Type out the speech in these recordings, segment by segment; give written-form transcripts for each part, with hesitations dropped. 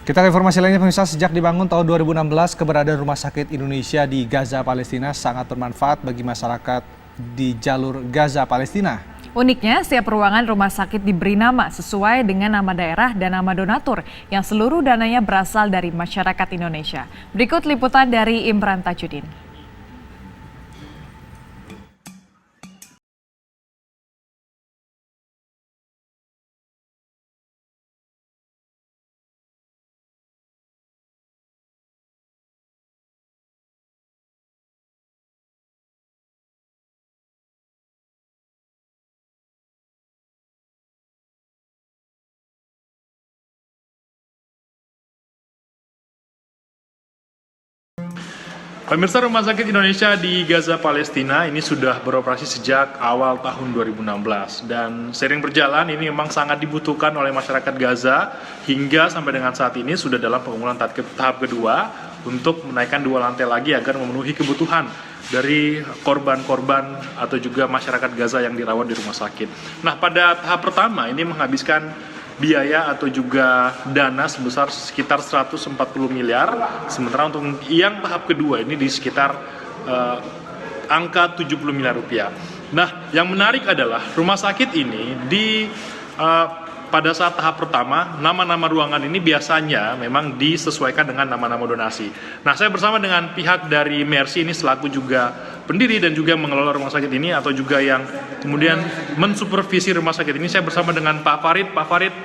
Kita ke informasi lainnya pemirsa, sejak dibangun tahun 2016, keberadaan Rumah Sakit Indonesia di Gaza, Palestina sangat bermanfaat bagi masyarakat di jalur Gaza, Palestina. Uniknya, setiap ruangan rumah sakit diberi nama sesuai dengan nama daerah dan nama donatur yang seluruh dananya berasal dari masyarakat Indonesia. Berikut liputan dari Imran Tajudin. Pemirsa, Rumah Sakit Indonesia di Gaza, Palestina ini sudah beroperasi sejak awal tahun 2016 dan sering berjalan ini memang sangat dibutuhkan oleh masyarakat Gaza hingga sampai dengan saat ini sudah dalam pembangunan tahap kedua untuk menaikkan 2 lantai lagi agar memenuhi kebutuhan dari korban-korban atau juga masyarakat Gaza yang dirawat di rumah sakit. Nah, pada tahap pertama ini menghabiskan biaya atau juga dana sebesar sekitar 140 miliar, sementara untuk yang tahap kedua ini di sekitar angka 70 miliar rupiah. Nah, yang menarik adalah rumah sakit ini pada saat tahap pertama, nama-nama ruangan ini biasanya memang disesuaikan dengan nama-nama donasi. Nah, saya bersama dengan pihak dari Mercy ini selaku juga pendiri dan juga mengelola rumah sakit ini atau juga yang kemudian mensupervisi rumah sakit ini. Saya bersama dengan Pak Farid. Pak Farid,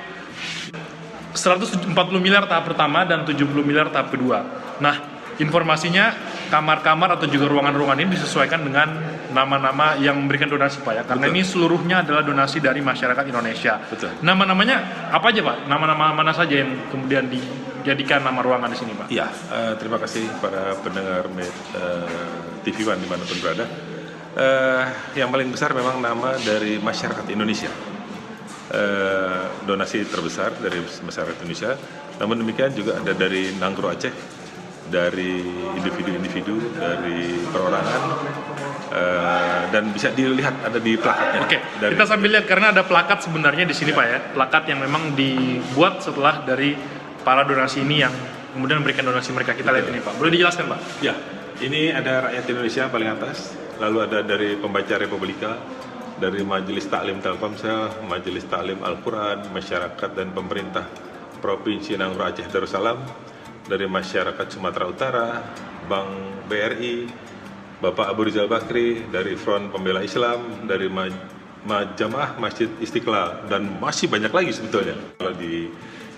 140 miliar tahap pertama dan 70 miliar tahap kedua. Nah, informasinya kamar-kamar atau juga ruangan-ruangan ini disesuaikan dengan nama-nama yang memberikan donasi, Pak ya. Karena Betul. ini seluruhnya adalah donasi dari masyarakat Indonesia. Betul. Nama-namanya apa aja, Pak? Nama-nama mana saja yang kemudian dijadikan nama ruangan di sini, Pak? Ya, terima kasih para pendengar TV One dimanapun berada. Yang paling besar memang nama dari masyarakat Indonesia. Donasi terbesar dari masyarakat Indonesia. Namun demikian juga ada dari Nanggro Aceh, dari individu-individu, dari perorangan, dan bisa dilihat ada di plakatnya. Oke, kita sambil lihat karena ada plakat sebenarnya di sini, Pak ya. Plakat yang memang dibuat setelah dari para donasi ini yang kemudian memberikan donasi mereka. Kita lihat ini, Pak. Boleh dijelaskan, Pak? Ya, ini ada rakyat Indonesia paling atas, lalu ada dari Pembaca Republika, dari Majelis Taklim Telkomsel, Majelis Taklim Al-Quran, masyarakat dan pemerintah Provinsi Nanggro Aceh Darussalam, dari masyarakat Sumatera Utara, Bank BRI, Bapak Abu Rizal Bakri, dari Front Pembela Islam, dari Jamaah Masjid Istiqlal, dan masih banyak lagi sebetulnya kalau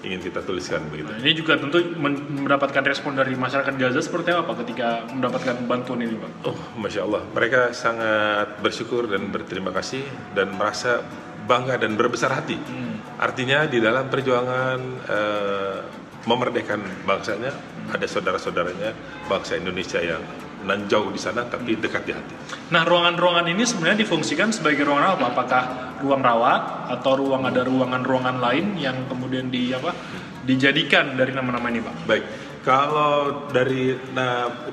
ingin kita tuliskan begitu. Nah, ini juga tentu mendapatkan respon dari masyarakat Gaza seperti apa, Pak, ketika mendapatkan bantuan ini, Pak? Oh, Masya Allah, mereka sangat bersyukur dan berterima kasih dan merasa bangga dan berbesar hati. Artinya di dalam perjuangan memerdekakan bangsanya, ada saudara-saudaranya bangsa Indonesia yang nan jauh di sana tapi dekat di hati. Nah, ruangan-ruangan ini sebenarnya difungsikan sebagai ruangan apa? Apakah ruang rawat atau ada ruangan-ruangan lain yang kemudian dijadikan dari nama-nama ini, Pak? Baik, kalau dari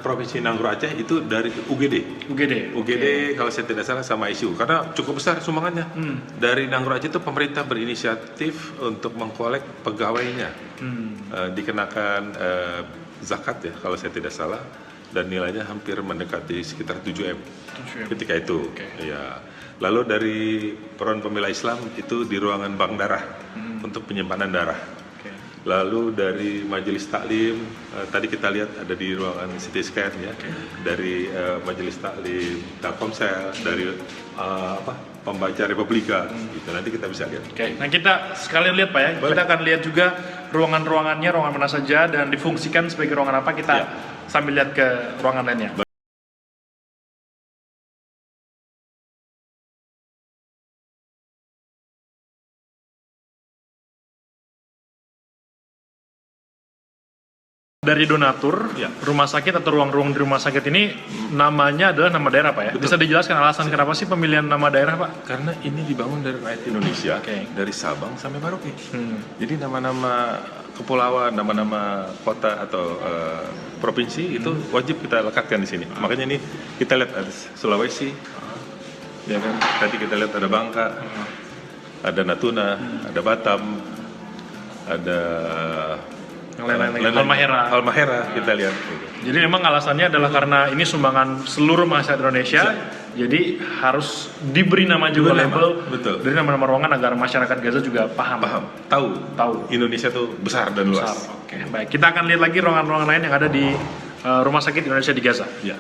Provinsi Nanggro Aceh itu dari UGD. UGD kalau saya tidak salah sama ICU karena cukup besar sumbangannya. Dari Nanggro Aceh itu pemerintah berinisiatif untuk mengkolek pegawainya, dikenakan zakat ya kalau saya tidak salah, dan nilainya hampir mendekati sekitar 7M ketika itu. Ya. Lalu dari Front Pembela Islam itu di ruangan bank darah untuk penyimpanan darah. Lalu dari Majelis Taklim, tadi kita lihat ada di ruangan CT scan ya, dari Majelis Taklim Telkomsel, dari Pembaca Republika, gitu. Nanti kita bisa lihat. Nah, kita sekalian lihat, Pak ya. Boleh. Kita akan lihat juga ruangan-ruangannya, ruangan mana saja dan difungsikan sebagai ruangan apa. Kita sambil lihat ke ruangan lainnya. Dari donatur, rumah sakit atau ruang-ruang di rumah sakit ini namanya adalah nama daerah, Pak ya? Betul. Bisa dijelaskan alasan kenapa sih pemilihan nama daerah, Pak? Karena ini dibangun dari rakyat Indonesia, dari Sabang sampai Merauke. Jadi nama-nama kepulauan, nama-nama kota atau provinsi itu wajib kita lekatkan di sini. Makanya ini kita lihat ada Sulawesi, ya kan? Tadi kita lihat ada Bangka, ada Natuna, ada Batam, ada yang lain-lain Halmahera kita lihat. Jadi memang alasannya adalah karena ini sumbangan seluruh masyarakat Indonesia, jadi harus diberi nama juga label dari nama-nama ruangan agar masyarakat Gaza juga paham. Tahu. Indonesia tuh besar dan luas. Oke, baik. Kita akan lihat lagi ruangan-ruangan lain yang ada di Rumah Sakit Indonesia di Gaza. Ya.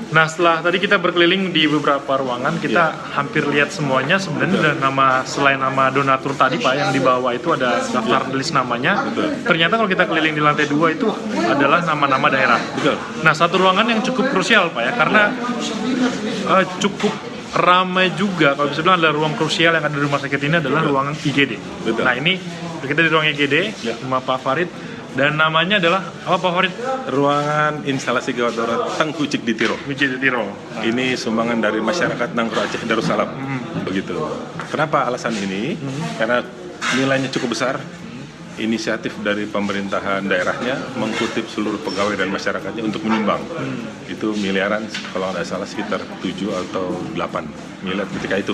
Nah, setelah tadi kita berkeliling di beberapa ruangan, kita hampir lihat semuanya. Sebenarnya ada nama, selain nama donatur tadi Pak, yang di bawah itu ada daftar list namanya. Ternyata kalau kita keliling di lantai 2 itu adalah nama-nama daerah. Nah, satu ruangan yang cukup krusial Pak ya, karena cukup ramai juga. Kalau bisa bilang adalah ruang krusial yang ada di rumah sakit ini adalah ruangan IGD. Nah, ini kita di ruang IGD, rumah Pak Farid. Dan namanya adalah apa Pak Farid? Ruangan instalasi gawat darurat Tengku Cik di Tiro. Ini sumbangan dari masyarakat Nangro Aceh Darussalam. Begitu. Kenapa alasan ini? Karena nilainya cukup besar. Inisiatif dari pemerintahan daerahnya mengkutip seluruh pegawai dan masyarakatnya untuk menyumbang. Itu miliaran, kalau nggak salah sekitar 7 atau 8 miliar ketika itu.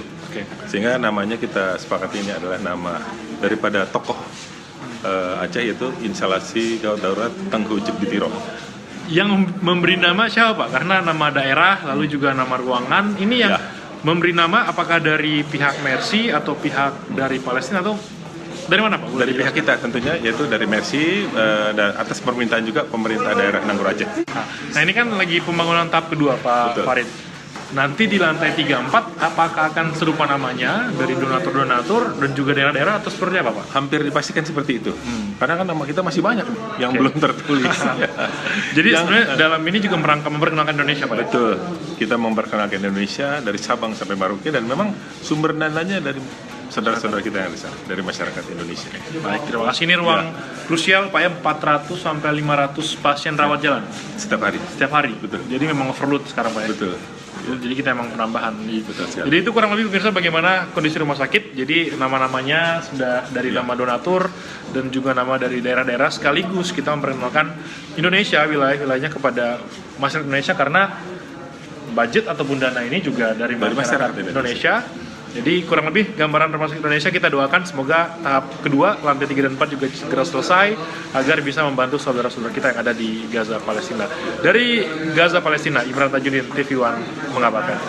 Sehingga namanya kita sepakati ini adalah nama daripada tokoh Aceh, yaitu instalasi gawat darurat Tengku Cik di Tiro. Yang memberi nama siapa Pak? Karena nama daerah lalu juga nama ruangan. Ini yang memberi nama apakah dari pihak Mercy atau pihak dari Palestina atau dari mana Pak? Dari pihak kita tentunya, yaitu dari Mercy dan atas permintaan juga pemerintah daerah Nangro Aceh. Nah, ini kan lagi pembangunan tahap kedua Pak Farid. Nanti di lantai 3-4 apakah akan serupa namanya dari donatur-donatur dan juga daerah-daerah atau seperti apa Pak? Hampir dipastikan seperti itu. Karena kan nama kita masih banyak yang belum tertulis. Jadi sebenarnya dalam ini juga merangka memperkenalkan Indonesia Pak? Betul. Kita memperkenalkan Indonesia dari Sabang sampai Merauke, dan memang sumber dananya dari saudara-saudara kita yang besar, dari masyarakat Indonesia. Baik, terima kasih. Ini ruang krusial Pak ya, 400 sampai 500 pasien rawat jalan setiap hari. Betul. Jadi memang overload sekarang Pak ya. Betul. Jadi kita emang penambahan. Jadi itu kurang lebih pemirsa bagaimana kondisi rumah sakit. Jadi nama-namanya sudah dari nama donatur dan juga nama dari daerah-daerah, sekaligus kita memperkenalkan Indonesia, wilayah-wilayahnya kepada masyarakat Indonesia, karena budget ataupun dana ini juga dari masyarakat Indonesia. Jadi kurang lebih gambaran Rumah Sakit Indonesia, kita doakan semoga tahap kedua, lantai 3 dan 4 juga segera selesai agar bisa membantu saudara-saudara kita yang ada di Gaza, Palestina. Dari Gaza, Palestina, Imran Tajudin, TV One mengabarkan.